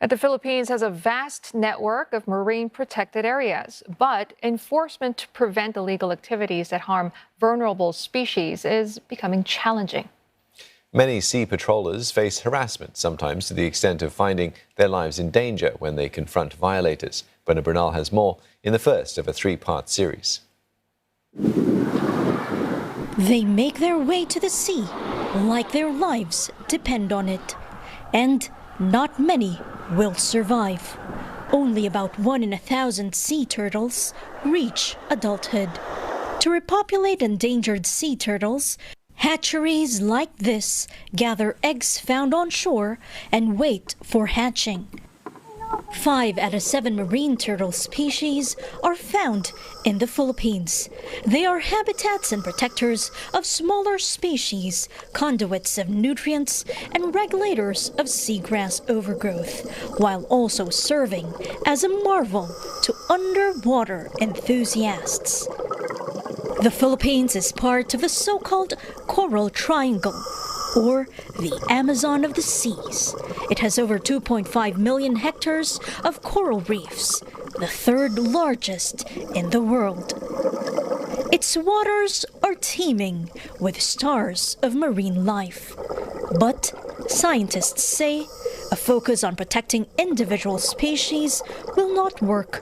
The Philippines has a vast network of marine protected areas, but enforcement to prevent illegal activities that harm vulnerable species is becoming challenging. Many sea patrollers face harassment, sometimes to the extent of finding their lives in danger when they confront violators. Bernal has more in the first of a three-part series. They make their way to the sea like their lives depend on it. And not many will survive. Only about 1 in 1,000 sea turtles reach adulthood. To repopulate endangered sea turtles, hatcheries like this gather eggs found on shore and wait for hatching. 5 out of 7 marine turtle species are found in the Philippines. They are habitats and protectors of smaller species, conduits of nutrients, and regulators of seagrass overgrowth, while also serving as a marvel to underwater enthusiasts. The Philippines is part of the so-called Coral Triangle, or the Amazon of the seas. It has over 2.5 million hectares of coral reefs, the third largest in the world. Its waters are teeming with stars of marine life. But scientists say a focus on protecting individual species will not work,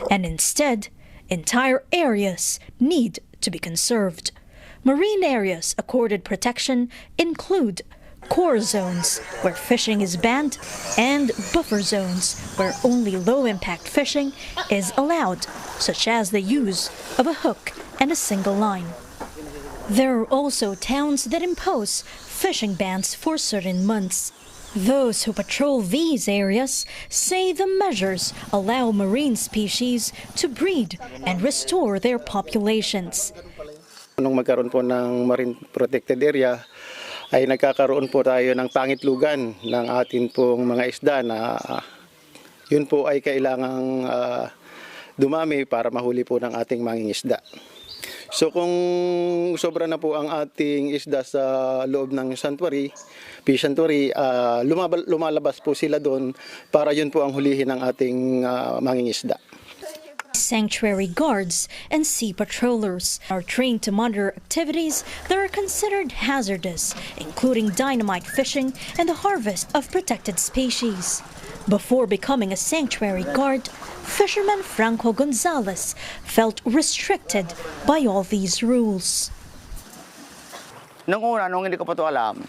and instead, entire areas need to be conserved. Marine areas accorded protection include core zones where fishing is banned and buffer zones where only low-impact fishing is allowed, such as the use of a hook and a single line. There are also towns that impose fishing bans for certain months. Those who patrol these areas say the measures allow marine species to breed and restore their populations. Nung magkaroon po ng marine protected area, ay nagkakaroon po tayo ng pangitlugan ng atin pong mga isda na yun po ay kailangang dumami para mahuli po ng ating mangingisda. So kung sobra na po ang ating isda sa loob ng sanctuary, fish sanctuary, lumalabas po sila doon para yun po ang hulihin ng ating mangingisda. Sanctuary guards and sea patrollers are trained to monitor activities that are considered hazardous, including dynamite fishing and the harvest of protected species. Before becoming a sanctuary guard, fisherman Franco Gonzalez felt restricted by all these rules. Nung una, nung hindi ko pa ito alam,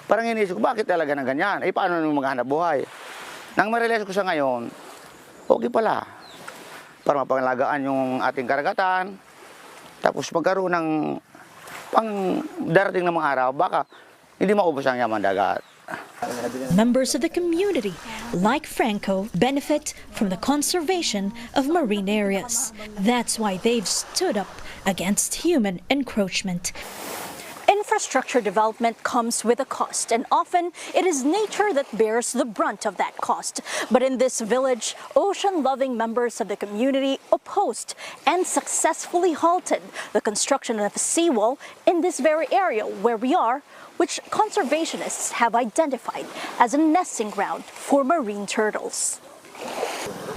parang inisip ko, bakit talaga na ganyan? Eh, paano nung maghanap buhay? Nang ma-realize ko sa ngayon, okay pala. Para mapangalagaan yung ating karagatan, tapos magkaroon ng pang darating ng mga araw, baka hindi maubos ang yaman dagat. Members of the community, like Franco, benefit from the conservation of marine areas. That's why they've stood up against human encroachment. Infrastructure development comes with a cost, and often it is nature that bears the brunt of that cost. But in this village, ocean-loving members of the community opposed and successfully halted the construction of a seawall in this very area where we are, which conservationists have identified as a nesting ground for marine turtles.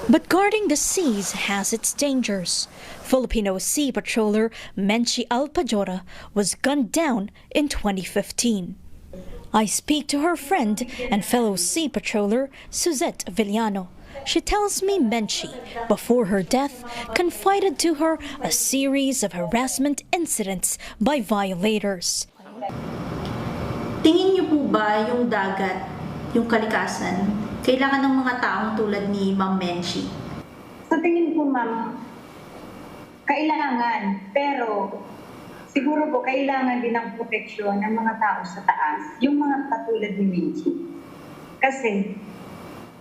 But guarding the seas has its dangers. Filipino sea patroller Menchie Alpajora was gunned down in 2015. I speak to her friend and fellow sea patroller Suzette Villano. She tells me Menchie, before her death, confided to her a series of harassment incidents by violators. Tingin niyo po ba yung dagat, yung kalikasan, kailangan ng mga taong tulad ni Ma'am Menchie? Sa tingin ko, ma'am, kailangan, pero siguro po kailangan din ng proteksyon ng mga tao sa taas, yung mga katulad ni Menchie. Kasi,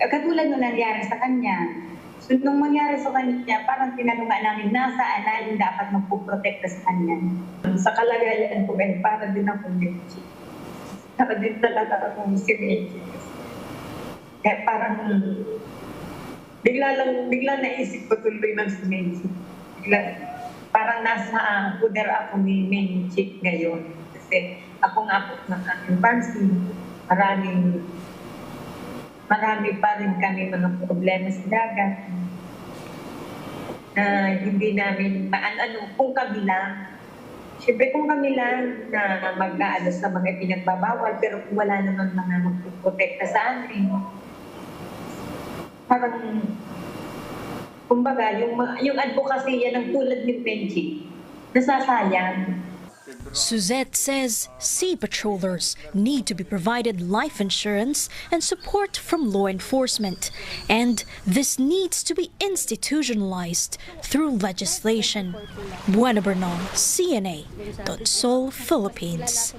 katulad nung nangyari sa kanya, so nung mangyari sa kanya, parang tinanong nga namin, nasaan namin dapat magpuprotekta sa kanya. Sa kalagayan ko, para din ako Menchie. Para din talaga akong si Menchie. Kaya parang bigla naisip ko tuloy ng si Menchie. Parang nasa puder ako ni Menchie ngayon. Kasi ako nga po ng aking pansin, maraming marami pa rin kami mga problema sa dagat na hindi namin kung kami lang. Siyempre kung kami lang na mag-aano sa mga pinagbabawal, pero kung wala naman mga magpuprotekta sa amin, parang, kumbaga, yung advokasya ng tulad ni Menchie, nasasayang. Suzette says sea patrollers need to be provided life insurance and support from law enforcement, and this needs to be institutionalized through legislation. Buena, Bernal, CNA, Seoul, Philippines.